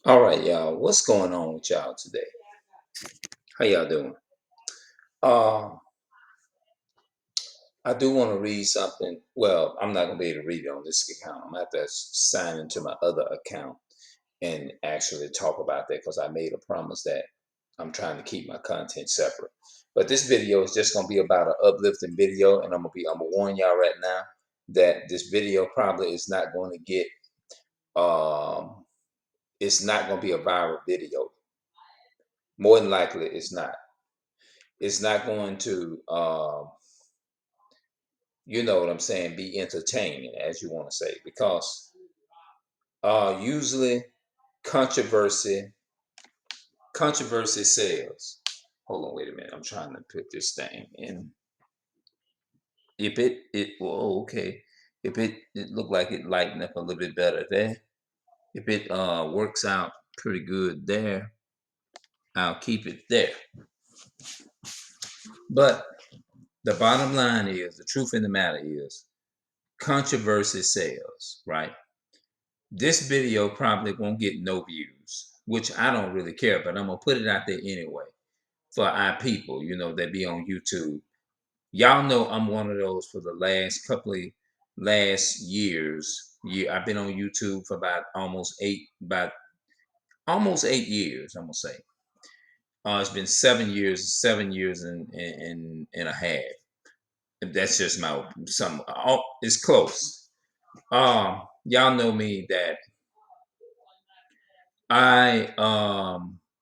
All right, y'all. What's going on with y'all today? How y'all doing? Uh, I do want to read something. Well, I'm not gonna be able to read it on this account. I'm gonna have to sign into my other account and actually talk about that because I made a promise that I'm trying to keep my content separate. But this video is just gonna be about an uplifting video, and I'm gonna warn y'all right now that this video probably is not going to get um it's not gonna be a viral video. More than likely, it's not. It's not going to you know what I'm saying, be entertaining, as you want to say, because usually controversy controversy sells. Hold on, wait a minute. I'm trying to put this thing in. If it well, okay. If it looked like it lightened up a little bit better there. If it works out pretty good there, I'll keep it there. But the bottom line is, the truth in the matter is, controversy sells, right? This video probably won't get no views, which I don't really care, but I'm gonna put it out there anyway for our people, that be on YouTube. Y'all know I'm one of those for the last years. I've been on YouTube for about almost 8 years, I'm gonna say. It's been 7 years and a half. That's just my some. It's close. Y'all know me that I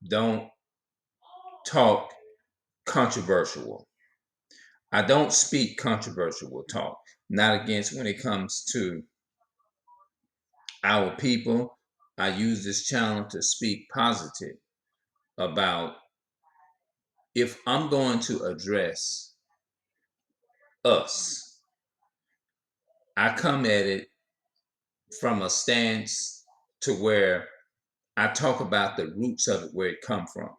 don't talk controversial. I don't speak controversial talk. Not against when it comes to our people. I use this channel to speak positive about, if I'm going to address us, I come at it from a stance to where I talk about the roots of it, where it come from.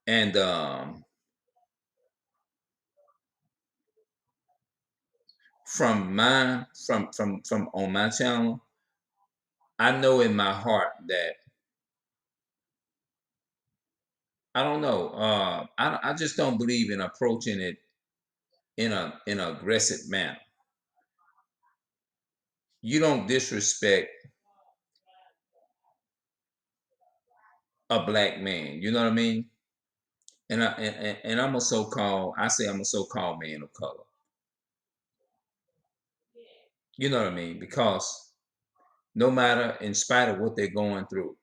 And from on my channel, I know in my heart that I don't know. I just don't believe in approaching it in an aggressive manner. You don't disrespect a black man. You know what I mean? And I'm a so-called. I say I'm a so-called man of color. You know what I mean? Because no matter, in spite of what they're going through,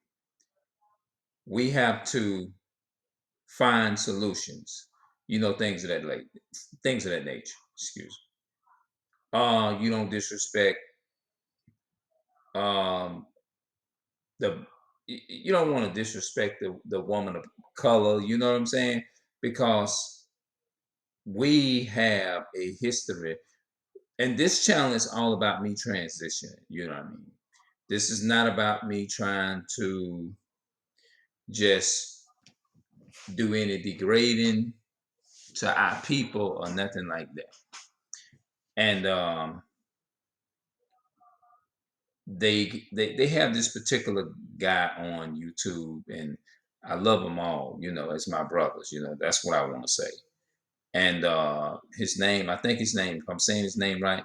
we have to find solutions. Things of that nature. Excuse me. You don't disrespect um the you don't want to disrespect the woman of color, you know what I'm saying? Because we have a history, and this channel is all about me transitioning, you know what I mean? This is not about me trying to just do any degrading to our people or nothing like that. And they have this particular guy on YouTube, and I love them all, as my brothers, that's what I want to say. And his name, I think his name, if I'm saying his name right,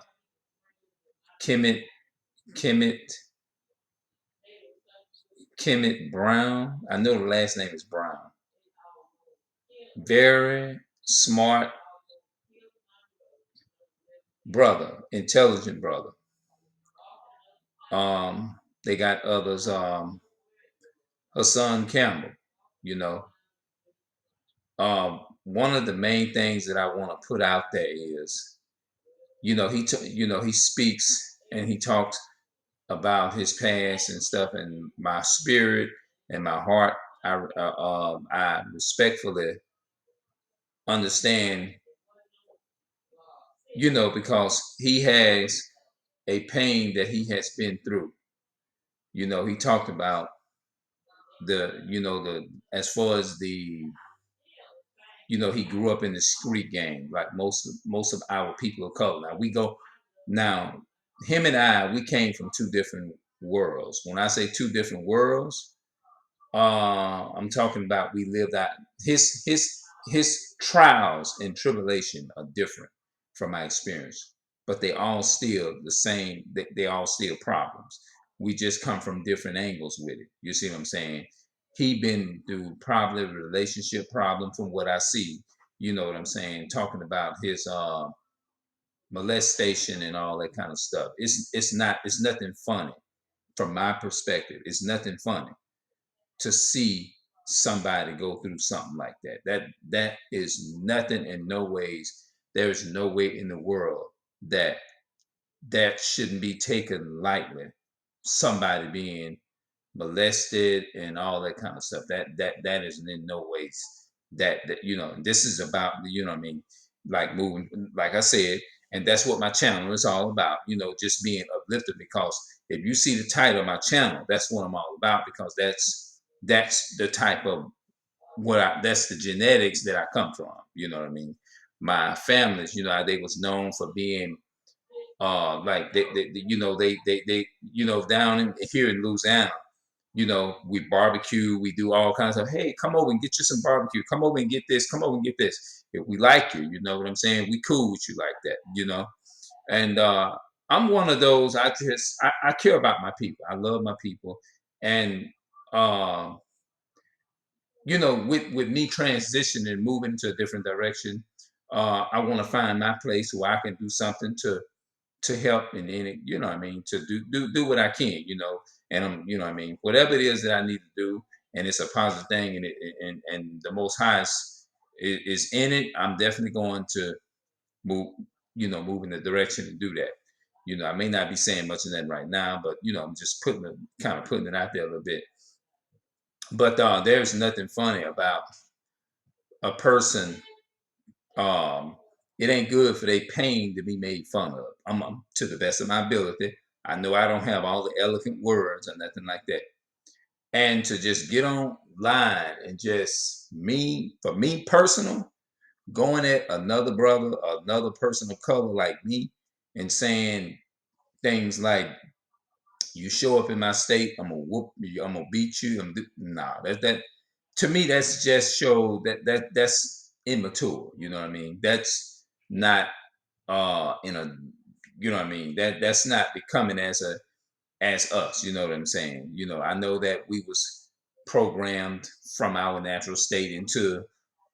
Kemet Kemet Kemet Brown. I know the last name is Brown. Very smart brother, intelligent brother. They got others. Hassan Campbell. You know, one of the main things that I want to put out there is, he speaks and he talks about his past and stuff, and my spirit and my heart. I respectfully understand, because he has a pain that he has been through. He talked about the as far as he grew up in the street gang, like most of our people of color. Now him and I, we came from two different worlds. When I say two different worlds, I'm talking about we lived out his trials and tribulation are different from my experience, but they all still the same. They all still problems. We just come from different angles with it. You see what I'm saying? He been through probably a relationship problem from what I see. You know what I'm saying? Talking about his molestation and all that kind of stuff. It's nothing funny from my perspective. It's nothing funny to see somebody go through something like that. That is nothing in no ways. There is no way in the world that that shouldn't be taken lightly. Somebody being molested and all that kind of stuff. That is in no ways that this is about what I mean, like moving like I said, and that's what my channel is all about, just being uplifted because if you see the title of my channel, that's what I'm all about because that's the type of that's the genetics that I come from, you know what I mean? My families, they was known for being like they down in here in Louisiana, we barbecue, we do all kinds of, hey, come over and get you some barbecue, come over and get this, come over and get this. If we like you, you know what I'm saying? We cool with you like that. And I'm one of those, I care about my people. I love my people. And uh, with me transitioning and moving to a different direction, I want to find my place where I can do something to help and then what I mean, to do what I can, and I'm what I mean, whatever it is that I need to do, and it's a positive thing, and the Most High is in it. I'm definitely going to move, move in the direction to do that. I may not be saying much of that right now, but I'm just kind of putting it out there a little bit. But there's nothing funny about a person. Um, it ain't good for their pain to be made fun of. I'm to the best of my ability. I know I don't have all the eloquent words or nothing like that. And to just get online and just for me personal, going at another brother, another person of color like me, and saying things like, "You show up in my state, I'm gonna whoop you, I'm gonna beat you." Nah, that to me that's just show that's immature. You know what I mean? That's not in a what I mean, that's not becoming as us. You know what I'm saying? I know that we was programmed from our natural state into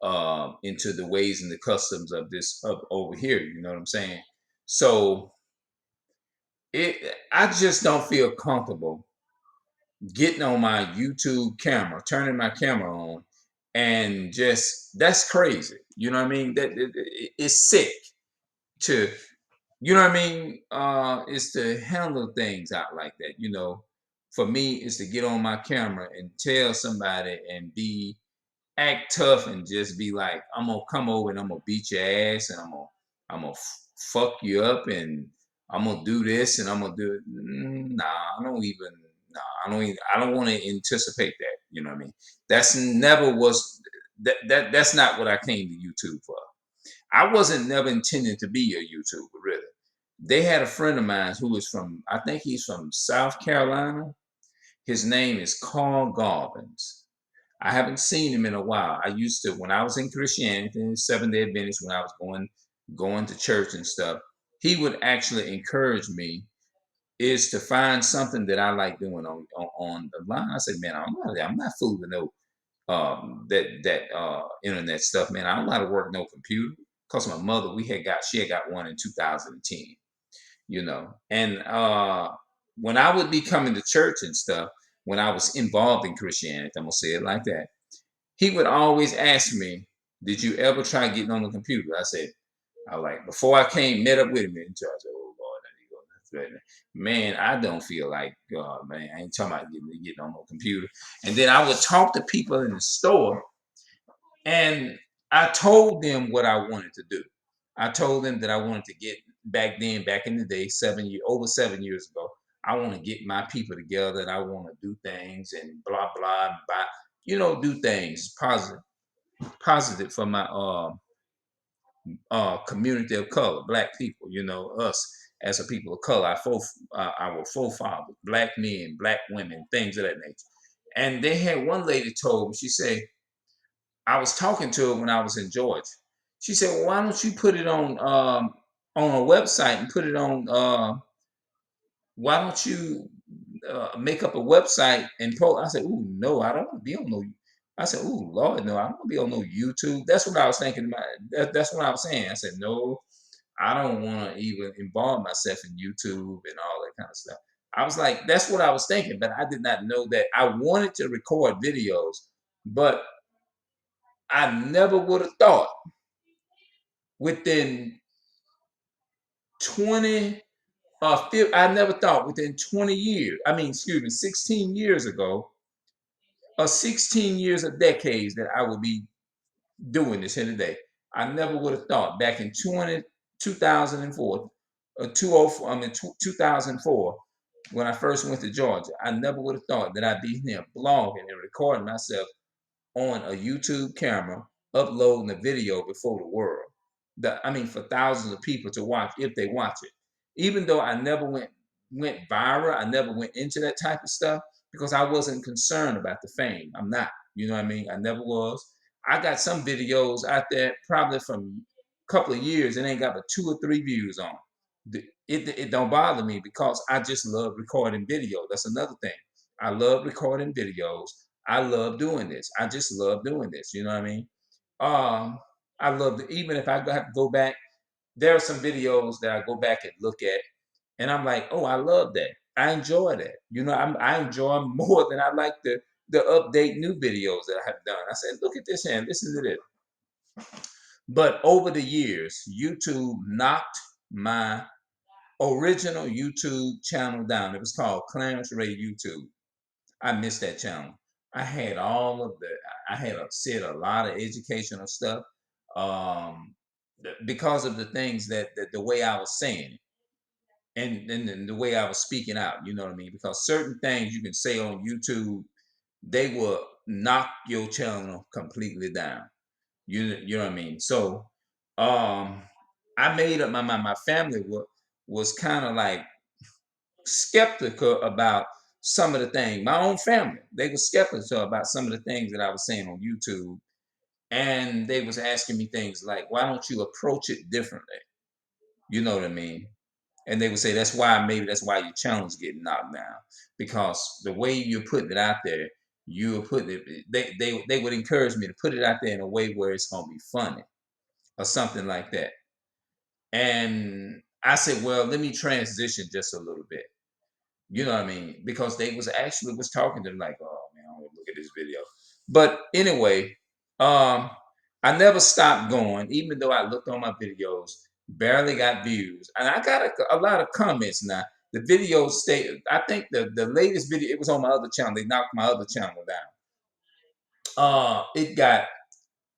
the ways and the customs of this of over here. You know what I'm saying? So I just don't feel comfortable getting on my YouTube camera, turning my camera on, and just that's crazy. You know what I mean? It's sick to what I mean? Is to handle things out like that. For me, is to get on my camera and tell somebody and act tough and just be like, I'm gonna come over and I'm gonna beat your ass and I'm gonna fuck you up and I'm gonna do this and I'm gonna do it. Nah, I don't want to anticipate that. You know what I mean? That's never was that's not what I came to YouTube for. I wasn't never intending to be a YouTuber, really. They had a friend of mine who was I think he's from South Carolina. His name is Carl Garvins. I haven't seen him in a while. I used to, when I was in Christianity, Seventh-day Adventist, when I was going to church and stuff, he would actually encourage me is to find something that I like doing on the line. I said, man, I'm not fooling no internet stuff, man. I don't know how to work no computer. Cause my mother, she had got one in 2010, And when I would be coming to church and stuff, when I was involved in Christianity, I'm gonna say it like that, he would always ask me, "Did you ever try getting on the computer?" I like before I met up with him in church. Oh Lord, there you go. Man, I don't feel like God, man. I ain't talking about getting on the computer. And then I would talk to people in the store, and I told them what I wanted to do. I told them that I wanted to get back then, back in the day, over 7 years ago. I want to get my people together, and I want to do things and blah blah and buy, do things positive for my community of color, black people, us as a people of color, our forefathers, black men, black women, things of that nature. And they had one lady told me, she said, I was talking to her when I was in Georgia. She said, well, why don't you put it on a website and put it on, why don't you make up a website and post? I said, ooh, no, I don't want to be on no. I said, ooh, Lord, no, I don't want to be on no YouTube. That's what I was thinking about. That's what I was saying. I said, no, I don't want to even involve myself in YouTube and all that kind of stuff. I was like, that's what I was thinking, but I did not know that I wanted to record videos, but I never would have thought within 20 I never thought within 20 years, I mean, excuse me, 16 years ago, or 16 years or decades that I would be doing this here today. I never would have thought back in 2004, 2004, when I first went to Georgia, I never would have thought that I'd be here blogging and recording myself on a YouTube camera, uploading a video before the world. I mean, for thousands of people to watch if they watch it. Even though I never went viral, I never went into that type of stuff because I wasn't concerned about the fame. I'm not. You know what I mean? I never was. I got some videos out there probably from a couple of years and ain't got but 2 or 3 views on. It don't bother me because I just love recording video. That's another thing. I love recording videos. I love doing this. I just love doing this. You know what I mean? I love even if I have to go back, there are some videos that I go back and look at, and I'm like, oh, I love that. I enjoy that. You know, I enjoy 'em more than I like the update new videos that I have done. I said, look at this and listen to this. But over the years, YouTube knocked my original YouTube channel down. It was called Clarence Ray YouTube. I missed that channel. I had all of the. I had said a lot of educational stuff, um, because of the things that the way I was saying it, and the way I was speaking out. You know what I mean? Because certain things you can say on YouTube, they will knock your channel completely down. You know what I mean? So, um, I made up my mind. My family was kind of like skeptical about some of the things. My own family, they were skeptical about some of the things that I was saying on YouTube, and they was asking me things like, "Why don't you approach it differently?" You know what I mean? And they would say, "That's why maybe that's why your channel's getting knocked down because the way you're putting it out there, you're putting it." They would encourage me to put it out there in a way where it's gonna be funny or something like that. And I said, "Well, let me transition just a little bit." You know what I mean? Because they was actually was talking to them like, oh man, I want to look at this video. But anyway, um, I never stopped going, even though I looked on my videos, barely got views, and I got a lot of comments now. The video stayed. I think the latest video it was on my other channel. They knocked my other channel down. It got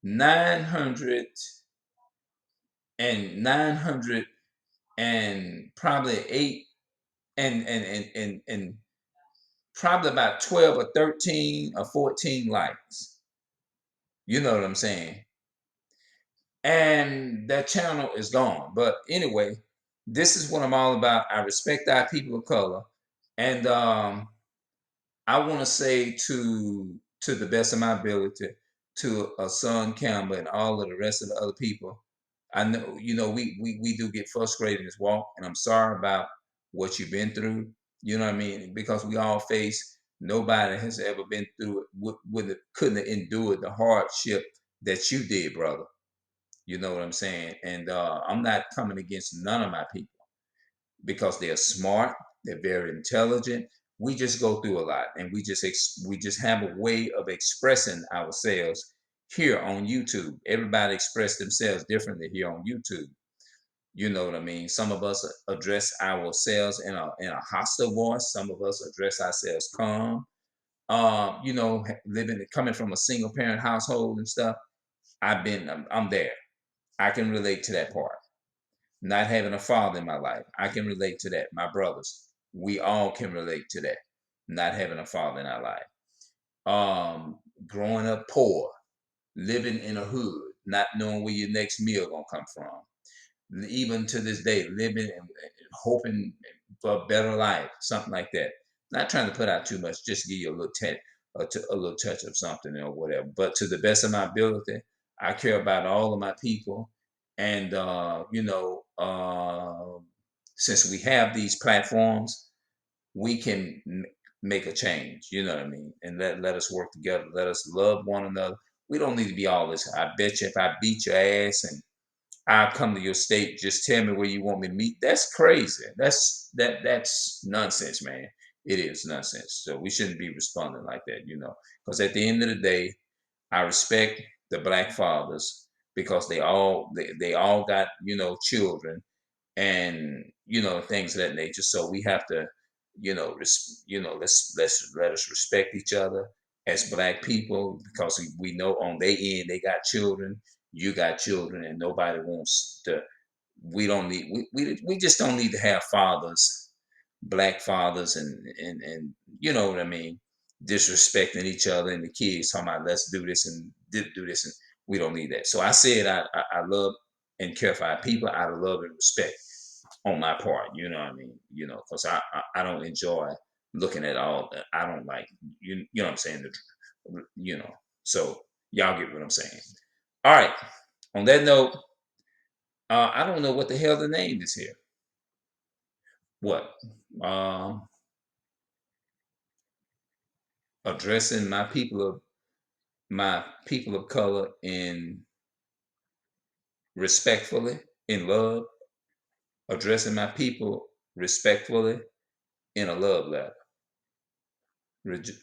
900 and 900 and probably eight and probably about 12 or 13 or 14 likes. You know what I'm saying? And that channel is gone. But anyway, this is what I'm all about. I respect our people of color. And I want to say to the best of my ability to son Campbell and all of the rest of the other people. I know, you know, we do get frustrated in this walk, and I'm sorry about what you've been through. You know what I mean? Because we all face. Nobody has ever been through it couldn't have endured the hardship that you did, brother. You know what I'm saying? And I'm not coming against none of my people because they're smart, they're very intelligent. We just go through a lot, and we just have a way of expressing ourselves here on YouTube. Everybody express themselves differently here on YouTube. You know what I mean? Some of us address ourselves in a hostile voice. Some of us address ourselves calm. You know, living coming from a single parent household and stuff. I'm there. I can relate to that part. Not having a father in my life, I can relate to that. My brothers, we all can relate to that. Not having a father in our life. Growing up poor, living in a hood, not knowing where your next meal gonna come from. Even to this day, living hoping for a better life, something like that. Not trying to put out too much, just give you a little a little touch of something or whatever. But to the best of my ability, I care about all of my people, and since we have these platforms, we can make a change. You know what I mean? And let us work together. Let us love one another. We don't need to be all this. I bet you if I beat your ass and I'll come to your state. Just tell me where you want me to meet. That's crazy. That's nonsense, man. It is nonsense. So we shouldn't be responding like that, because at the end of the day, I respect the black fathers because they all got children and things of that nature. So we have to let us respect each other as black people because we know on their end they got children, you got children, and nobody wants to. We don't need we just don't need to have fathers, black fathers, and you know what I mean, disrespecting each other and the kids talking about let's do this and do this, and we don't need that. So I said I love and care for our people out of love and respect on my part, you know what I mean? Because I don't enjoy looking at all that. I don't like you know what I'm saying, you know. So y'all get what I'm saying. All right. On that note, I don't know what the hell the name is here. What? Um, Addressing my people of color in respectfully, in love, addressing my people respectfully in a love letter.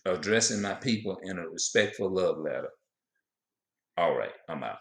Addressing my people in a respectful love letter. All right, I'm out.